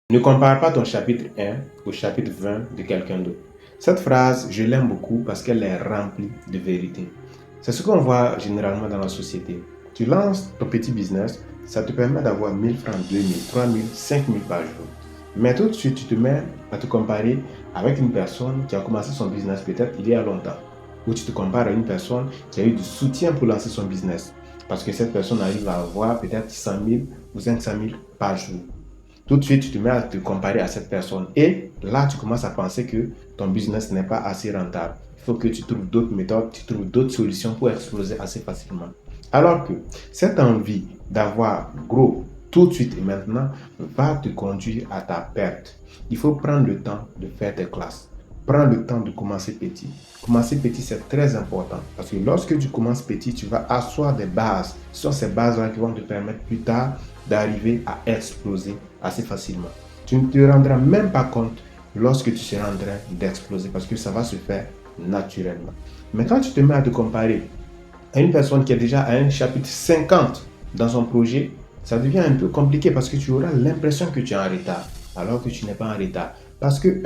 Ne compare pas ton chapitre 1 au chapitre 20 de quelqu'un d'autre. Cette phrase, je l'aime beaucoup parce qu'elle est remplie de vérité. C'est ce qu'on voit généralement dans la société. Tu lances ton petit business, ça te permet d'avoir 1000 francs, 2000, 3000, 5000 par jour. Mais tout de suite, tu te mets à te comparer avec une personne qui a commencé son business peut-être il y a longtemps. Ou tu te compares à une personne qui a eu du soutien pour lancer son business. Parce que cette personne arrive à avoir peut-être 100 000 ou 500 000 par jour. Tout de suite, tu te mets à te comparer à cette personne. Et là, tu commences à penser que ton business n'est pas assez rentable. Il faut que tu trouves d'autres méthodes, tu trouves d'autres solutions pour exploser assez facilement. Alors que cette envie d'avoir gros tout de suite et maintenant va te conduire à ta perte. Il faut prendre le temps de faire tes classes. Prends le temps de commencer petit. Commencer petit, c'est très important. Parce que lorsque tu commences petit, tu vas asseoir des bases. Ce sont ces bases-là qui vont te permettre plus tard d'arriver à exploser assez facilement. Tu ne te rendras même pas compte lorsque tu seras en train d'exploser parce que ça va se faire naturellement. Mais quand tu te mets à te comparer à une personne qui est déjà à un chapitre 50 dans son projet, ça devient un peu compliqué parce que tu auras l'impression que tu es en retard alors que tu n'es pas en retard. Parce que,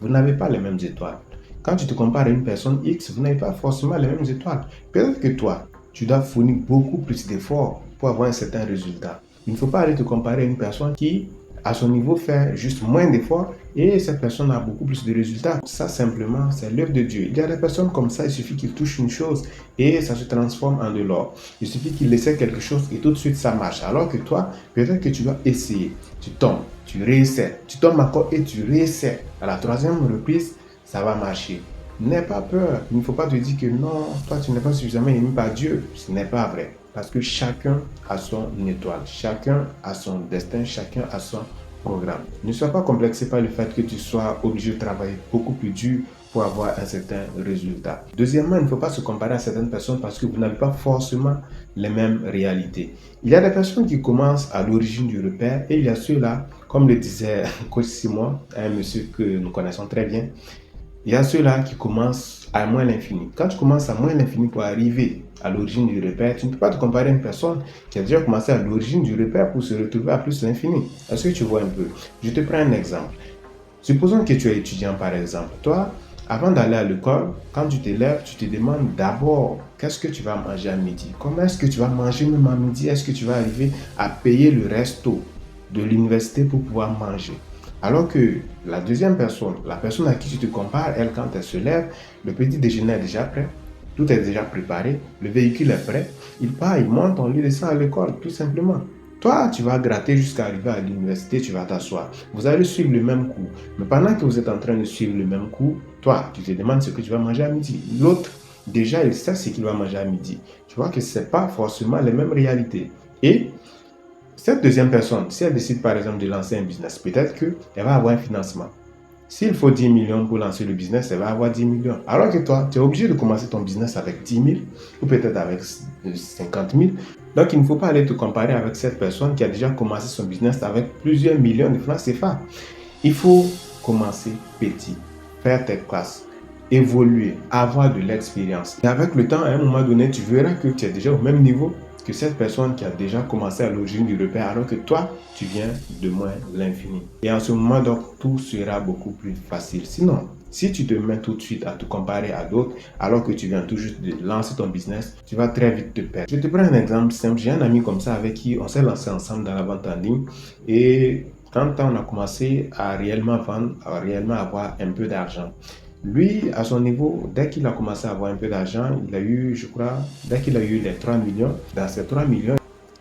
vous n'avez pas les mêmes étoiles. Quand tu te compares à une personne X, vous n'avez pas forcément les mêmes étoiles. Peut-être que toi, tu dois fournir beaucoup plus d'efforts pour avoir un certain résultat. Il ne faut pas aller te comparer à une personne qui, à son niveau, fait juste moins d'efforts et cette personne a beaucoup plus de résultats. Ça, simplement, c'est l'œuvre de Dieu. Il y a des personnes comme ça, il suffit qu'ils touchent une chose et ça se transforme en de l'or. Il suffit qu'ils essaient quelque chose et tout de suite ça marche. Alors que toi, peut-être que tu dois essayer. Tu tombes, tu réessaies, tu tombes encore et tu réessaies. À la troisième reprise, ça va marcher. N'aie pas peur. Il ne faut pas te dire que non, toi tu n'es pas suffisamment aimé par Dieu. Ce n'est pas vrai. Parce que chacun a son étoile, chacun a son destin, chacun a son programme. Ne sois pas complexé par le fait que tu sois obligé de travailler beaucoup plus dur pour avoir un certain résultat. Deuxièmement, il ne faut pas se comparer à certaines personnes parce que vous n'avez pas forcément les mêmes réalités. Il y a des personnes qui commencent à l'origine du repère et il y a ceux-là, comme le disait Coach Simon, un monsieur que nous connaissons très bien, il y a ceux-là qui commencent à moins l'infini. Quand tu commences à moins l'infini pour arriver à l'origine du repère, tu ne peux pas te comparer à une personne qui a déjà commencé à l'origine du repère pour se retrouver à plus l'infini. Est-ce que tu vois un peu? Je te prends un exemple. Supposons que tu es étudiant par exemple. Toi, avant d'aller à l'école, quand tu te lèves, tu te demandes d'abord qu'est-ce que tu vas manger à midi. Comment est-ce que tu vas manger même à midi? Est-ce que tu vas arriver à payer le resto de l'université pour pouvoir manger? Alors que la deuxième personne, la personne à qui tu te compares, elle, quand elle se lève, le petit déjeuner est déjà prêt, tout est déjà préparé, le véhicule est prêt, il part, il monte, on lui descend à l'école, tout simplement. Toi, tu vas gratter jusqu'à arriver à l'université, tu vas t'asseoir. Vous allez suivre le même cours. Mais pendant que vous êtes en train de suivre le même cours, toi, tu te demandes ce que tu vas manger à midi. L'autre, déjà, il sait ce qu'il va manger à midi. Tu vois que ce n'est pas forcément les mêmes réalités. Et cette deuxième personne, si elle décide par exemple de lancer un business, peut-être qu'elle va avoir un financement. S'il faut 10 millions pour lancer le business, elle va avoir 10 millions. Alors que toi, tu es obligé de commencer ton business avec 10 000 ou peut-être avec 50 000. Donc, il ne faut pas aller te comparer avec cette personne qui a déjà commencé son business avec plusieurs millions de francs CFA. Il faut commencer petit, faire tes classes, évoluer, avoir de l'expérience. Et avec le temps, à un moment donné, tu verras que tu es déjà au même niveau que cette personne qui a déjà commencé à l'origine du repère, alors que toi, tu viens de moins l'infini. Et en ce moment, donc, tout sera beaucoup plus facile. Sinon, si tu te mets tout de suite à te comparer à d'autres, alors que tu viens tout juste de lancer ton business, tu vas très vite te perdre. Je te prends un exemple simple. J'ai un ami comme ça avec qui on s'est lancé ensemble dans la vente en ligne. Et quand on a commencé à réellement vendre, à réellement avoir un peu d'argent, lui, à son niveau, dès qu'il a commencé à avoir un peu d'argent, il a eu, je crois, dès qu'il a eu les 3 millions, dans ces 3 millions,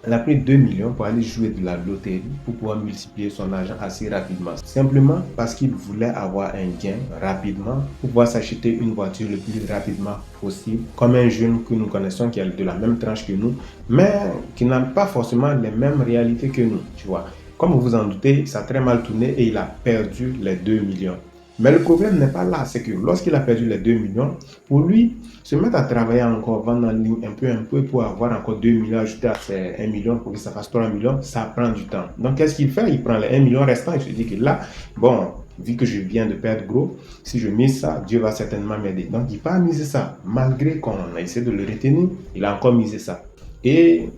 il a pris 2 millions pour aller jouer de la loterie pour pouvoir multiplier son argent assez rapidement. Simplement parce qu'il voulait avoir un gain rapidement pour pouvoir s'acheter une voiture le plus rapidement possible. Comme un jeune que nous connaissons qui est de la même tranche que nous, mais qui n'a pas forcément les mêmes réalités que nous, tu vois. Comme vous vous en doutez, ça a très mal tourné et il a perdu les 2 millions. Mais le problème n'est pas là, c'est que lorsqu'il a perdu les 2 millions, pour lui, se mettre à travailler encore, vendre en ligne un peu pour avoir encore 2 millions ajoutés à ses 1 million pour que ça fasse 3 millions, ça prend du temps. Donc qu'est-ce qu'il fait? Il prend les 1 million restants et se dit que là, bon, vu que je viens de perdre gros, si je mise ça, Dieu va certainement m'aider. Donc il va miser ça. Malgré qu'on a essayé de le retenir, il a encore misé ça. Et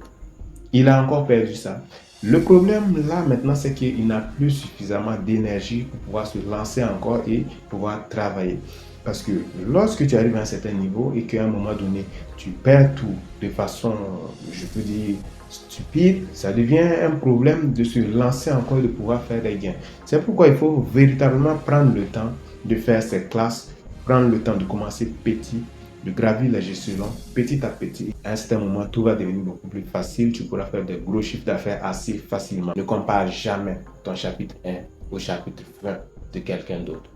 il a encore perdu ça. Le problème là maintenant, c'est qu'il n'a plus suffisamment d'énergie pour pouvoir se lancer encore et pouvoir travailler. Parce que lorsque tu arrives à un certain niveau et qu'à un moment donné, tu perds tout de façon, je peux dire, stupide, ça devient un problème de se lancer encore et de pouvoir faire des gains. C'est pourquoi il faut véritablement prendre le temps de faire ces classes, prendre le temps de commencer petit, de gravir les échelons petit à petit. À un certain moment, tout va devenir beaucoup plus facile. Tu pourras faire des gros chiffres d'affaires assez facilement. Ne compare jamais ton chapitre 1 au chapitre 20 de quelqu'un d'autre.